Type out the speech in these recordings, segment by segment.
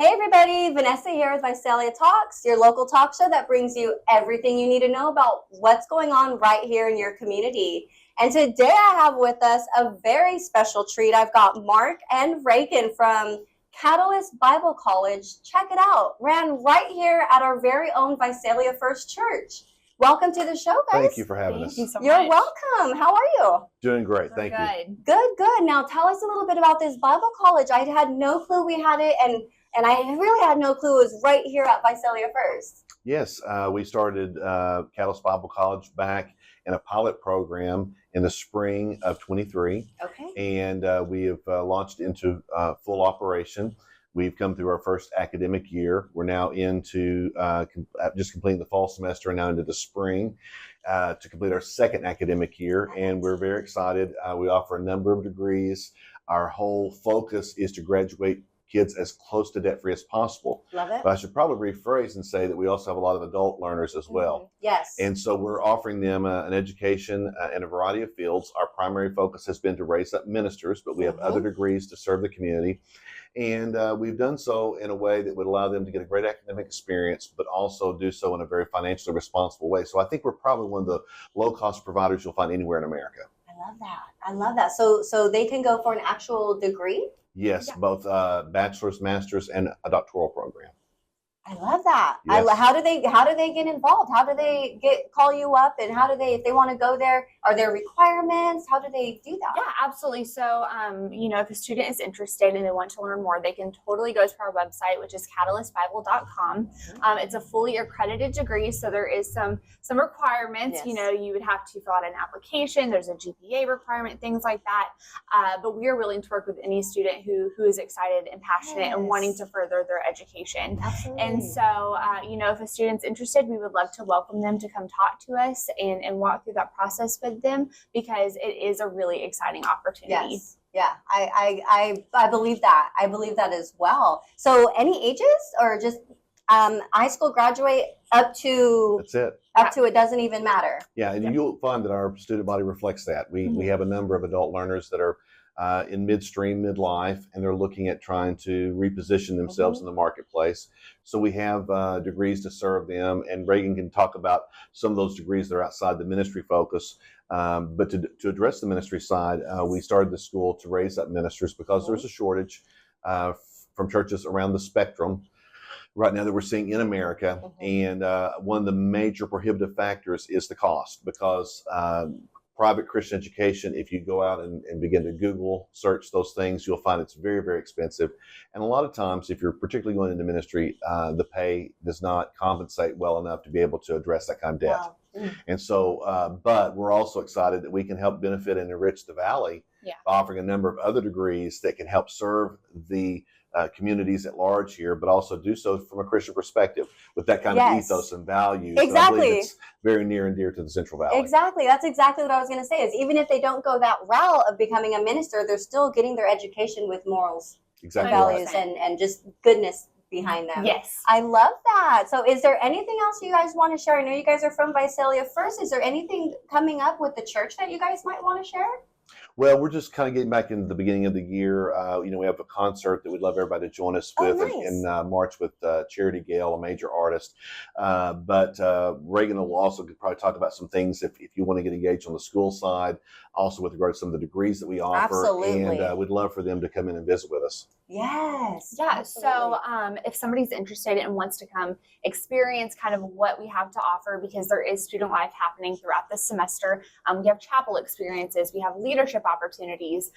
Hey everybody, Vanessa here with Visalia Talks, your local talk show that brings you everything you need to know about what's going on right here in your community. And today I have with us a very special treat. I've got Mark and Reagan from Catalyst Bible College. Check it out. Ran right here at our very own Visalia First Church. Welcome to the show, guys. Thank you for having us. Thank you so You're much. welcome. How are you? Doing great. We're Thank you. good. Good. Now tell us a little bit about this Bible College. I had no clue we had it, and I really had no clue it was right here at Visalia First. Yes, we started Catalyst Bible College back in a pilot program in the spring of 23, Okay. and we have launched into full operation. We've come through our first academic year. We're now into just completing the fall semester and now into the spring to complete our second academic year, and we're very excited. We offer a number of degrees. Our whole focus is to graduate kids as close to debt-free as possible. Love it. But I should probably rephrase and say that we also have a lot of adult learners as well. Yes. And so we're offering them an education in a variety of fields. Our primary focus has been to raise up ministers, but we have other degrees to serve the community. And we've done so in a way that would allow them to get a great academic experience, but also do so in a very financially responsible way. So I think we're probably one of the low-cost providers you'll find anywhere in America. I love that. So they can go for an actual degree? Yes, Yeah. both bachelor's, master's, and a doctoral program. I love that. Yes. How do they get involved? How do they call you up, and how do they, if they want to go there, are there requirements? How do they do that? Yeah, absolutely. So, if a student is interested and they want to learn more, they can totally go to our website, which is catalystbible.com. It's a fully accredited degree, so there is some requirements. Yes. You would have to fill out an application. There's a GPA requirement, things like that. But we are willing to work with any student who is excited and passionate and wanting to further their education. Absolutely. And so, if a student's interested, we would love to welcome them to come talk to us and walk through that process with them, because it is a really exciting opportunity. Yes. Yeah, I believe that. I believe that as well. So any ages, or just high school graduate up to That's it. it doesn't even matter. Yeah, and you'll find that our student body reflects that. We have a number of adult learners that are in midstream, midlife, and they're looking at trying to reposition themselves in the marketplace. So we have degrees to serve them, and Reagan can talk about some of those degrees that are outside the ministry focus. But to address the ministry side, we started the school to raise up ministers because there's a shortage from churches around the spectrum right now that we're seeing in America. And one of the major prohibitive factors is the cost, because private Christian education, if you go out and begin to Google search those things, you'll find it's very, very expensive. And a lot of times, if you're particularly going into ministry, the pay does not compensate well enough to be able to address that kind of debt. Wow. And so, but we're also excited that we can help benefit and enrich the Valley by offering a number of other degrees that can help serve the communities at large here, but also do so from a Christian perspective with that kind of ethos and values. Exactly. And I believe it's very near and dear to the Central Valley. Exactly. That's exactly what I was going to say, is even if they don't go that route of becoming a minister, they're still getting their education with morals, Exactly. values, and just goodness behind them. Yes. I love that. So is there anything else you guys want to share? I know you guys are from Visalia First. Is there anything coming up with the church that you guys might want to share? Well, we're just kind of getting back into the beginning of the year. We have a concert that we'd love everybody to join us with in March with Charity Gale, a major artist. But Reagan will also probably talk about some things if you want to get engaged on the school side, also with regard to some of the degrees that we offer. Absolutely. And we'd love for them to come in and visit with us. Yes. Yeah. Absolutely. So if somebody's interested and wants to come experience kind of what we have to offer, because there is student life happening throughout the semester, we have chapel experiences, we have leadership opportunities.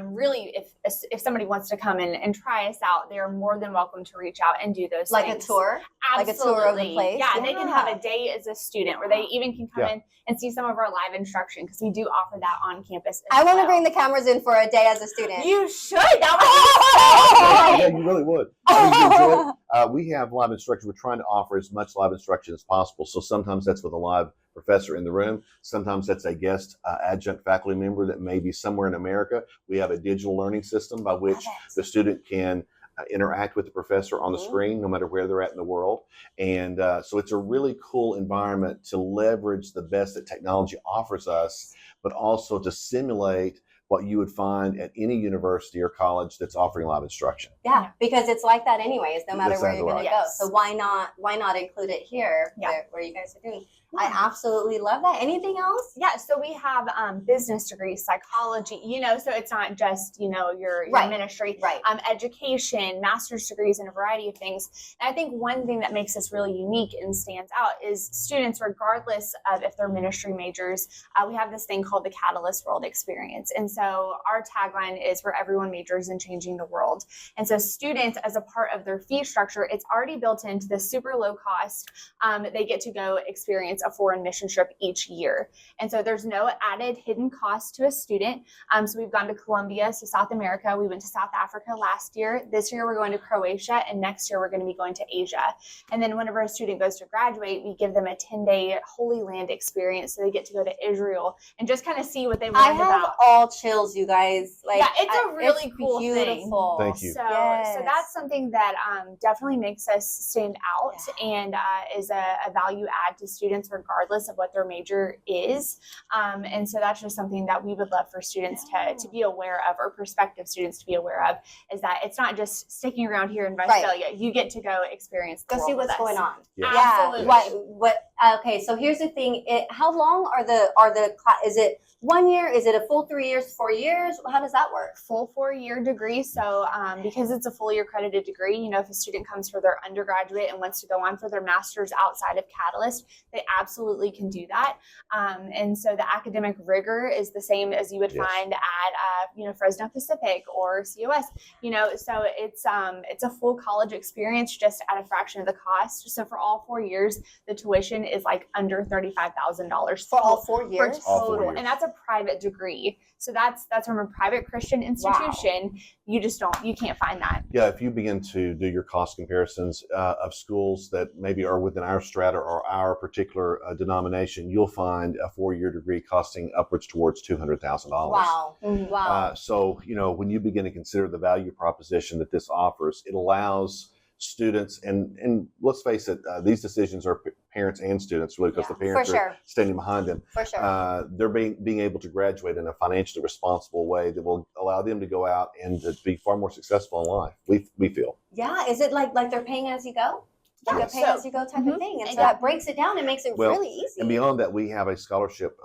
Really, if somebody wants to come in and try us out, they are more than welcome to reach out and do those Like things. a tour? Absolutely. Like a tour of the place? Yeah, they can have a day as a student where they even can come in and see some of our live instruction, because we do offer that on campus as I want to well. bring the cameras in for a day as a student. You should. That Yeah, you really would. I think you'd enjoy it. We have live instruction. We're trying to offer as much live instruction as possible. So sometimes that's with a live professor in the room. Sometimes that's a guest adjunct faculty member that may be somewhere in America. We have a digital learning system by which the student can interact with the professor on the screen, no matter where they're at in the world. And so it's a really cool environment to leverage the best that technology offers us, but also to simulate what you would find at any university or college that's offering live instruction. Yeah, because it's like that anyways, no matter That's where you're going to exactly go. right. So why not include it here where you guys are doing? I absolutely love that. Anything else? Yeah, so we have business degrees, psychology, so it's not just, your ministry, education, master's degrees, and a variety of things. And I think one thing that makes us really unique and stands out is students, regardless of if they're ministry majors, we have this thing called the Catalyst World Experience. And so our tagline is where everyone majors in changing the world. And so students, as a part of their fee structure, it's already built into the super low cost. They get to go experience a foreign mission trip each year. And so there's no added hidden cost to a student. So we've gone to Colombia, so South America. We went to South Africa last year. This year we're going to Croatia, and next year we're going to be going to Asia. And then whenever a student goes to graduate, we give them a 10-day Holy Land experience. So they get to go to Israel and just kind of see what they learned about. I have all chills, you guys. It's a really cool beautiful thing. Thank you. So that's something that definitely makes us stand out and is a value add to students regardless of what their major is. And so that's just something that we would love for students to be aware of, or prospective students to be aware of, is that it's not just sticking around here in Visalia. You get to go experience the go world see what's going on. Absolutely. Okay, so here's the thing. How long are the is it 1 year? Is it a full 3 years, 4 years? How does that work? Full 4-year degree. So because it's a fully accredited degree, if a student comes for their undergraduate and wants to go on for their master's outside of Catalyst, they absolutely can do that. And so the academic rigor is the same as you would find at Fresno Pacific or COS. So it's a full college experience just at a fraction of the cost. So for all 4 years, the tuition is like under $35,000 for all 4 years. For total, and that's a private degree. So that's from a private Christian institution. Wow. You can't find that. Yeah, if you begin to do your cost comparisons of schools that maybe are within our strata or our particular denomination, you'll find a 4-year degree costing upwards towards $200,000. Wow. Wow. So, when you begin to consider the value proposition that this offers, it allows students, and let's face it, these decisions are parents and students, really, because the parents are standing behind them. For sure. They're being able to graduate in a financially responsible way that will allow them to go out and to be far more successful in life, we feel. Yeah. Is it like they're paying as you go? Yeah, like a pay as you go type of thing. And so that breaks it down and makes it really easy. And beyond that, we have a scholarship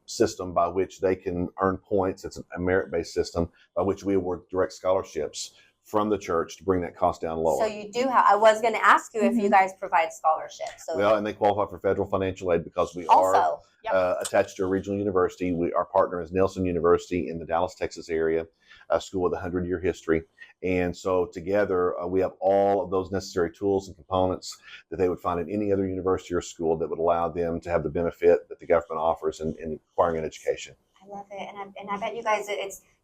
system by which they can earn points. It's a merit-based system by which we award direct scholarships from the church to bring that cost down lower. So you do have, I was going to ask you if you guys provide scholarships. So and they qualify for federal financial aid because we are attached to a regional university. Our partner is Nelson University in the Dallas, Texas area, a school with a 100-year history. And so together we have all of those necessary tools and components that they would find in any other university or school that would allow them to have the benefit that the government offers in acquiring an education. I love it. And I bet you guys,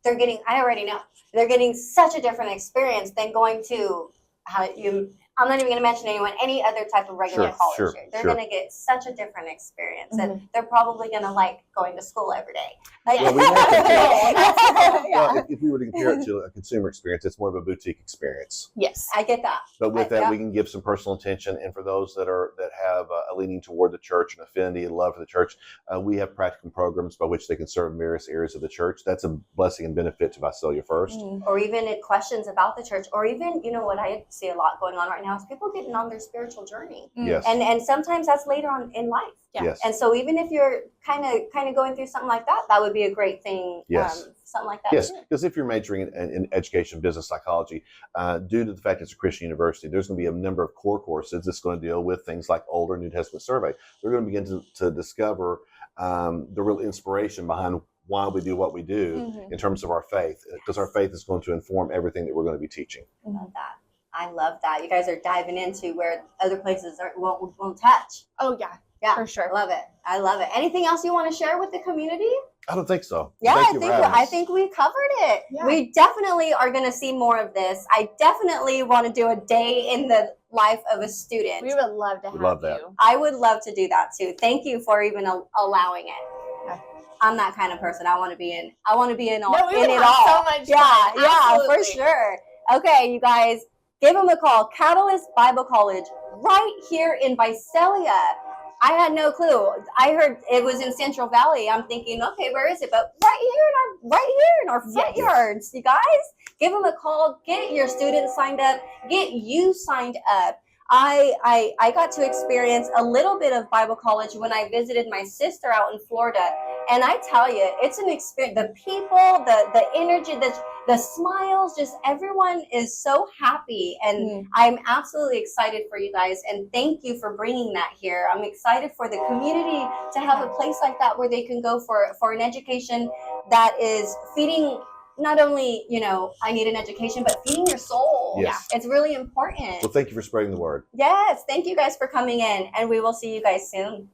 I already know, they're getting such a different experience than going to, I'm not even going to mention any other type of regular college. They're going to get such a different experience, and they're probably going to like going to school every day. If we were to compare it to a consumer experience, it's more of a boutique experience. Yes, I get that. But with that, we can give some personal attention, and for those that have a leaning toward the church, an affinity, and love for the church, we have practicum programs by which they can serve in various areas of the church. That's a blessing and benefit to Visalia First. Or even questions about the church, or even what I see a lot going on right now is people getting on their spiritual journey. Yes. And sometimes that's later on in life. Yeah. Yes. And so even if you're kind of going through something like that, that would be a great thing. Yes. Something like that. Yes, because if you're majoring in education, business psychology, due to the fact it's a Christian university, there's going to be a number of core courses that's going to deal with things like Old or New Testament survey. They're going to begin to discover the real inspiration behind why we do what we do in terms of our faith, because our faith is going to inform everything that we're going to be teaching. I love that. You guys are diving into where other places won't touch. Oh, yeah, for sure. I love it. Anything else you want to share with the community? I don't think so. Yeah, I think we covered it. Yeah. We definitely are going to see more of this. I definitely want to do a day in the life of a student. We would love to have you. I would love to do that too. Thank you for even allowing it. Yeah. I'm that kind of person. I want to be in it all. So much fun. Yeah, for sure. Okay, you guys, give them a call. Catalyst Bible College, right here in Visalia. I had no clue. I heard it was in Central Valley. I'm thinking, okay, where is it? But right here in our front yards, you guys, give them a call. Get your students signed up. Get you signed up. I got to experience a little bit of Bible college when I visited my sister out in Florida, and I tell you, it's an experience. The people, the energy, the smiles, just everyone is so happy, and I'm absolutely excited for you guys, and thank you for bringing that here. I'm excited for the community to have a place like that where they can go for an education that is feeding. Not only, I need an education, but feeding your soul. Yes. It's really important. Well, thank you for spreading the word. Yes, thank you guys for coming in, and we will see you guys soon.